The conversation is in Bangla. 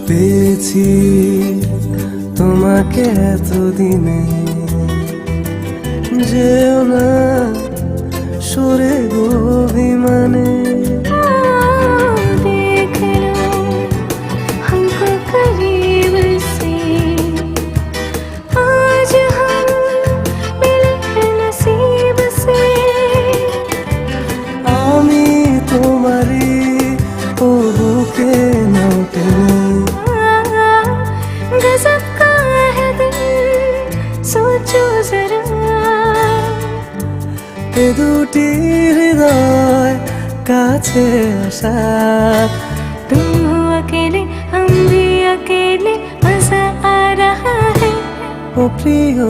পেয়েছি তোমাকে এতদিনে, যেও না সরে গো অভিমানে। देख लो हमको करीब से, आज हम मिले हैं नसीब से। আমি তোমারই ও বুকে নাও টেনে, गजब का है दिल, सोचो जरा। এ দুটি হৃদয় কাছে আসা। तुम हो अकेले हम भी अकेले, मजा आ रहा है। ও প্রিয়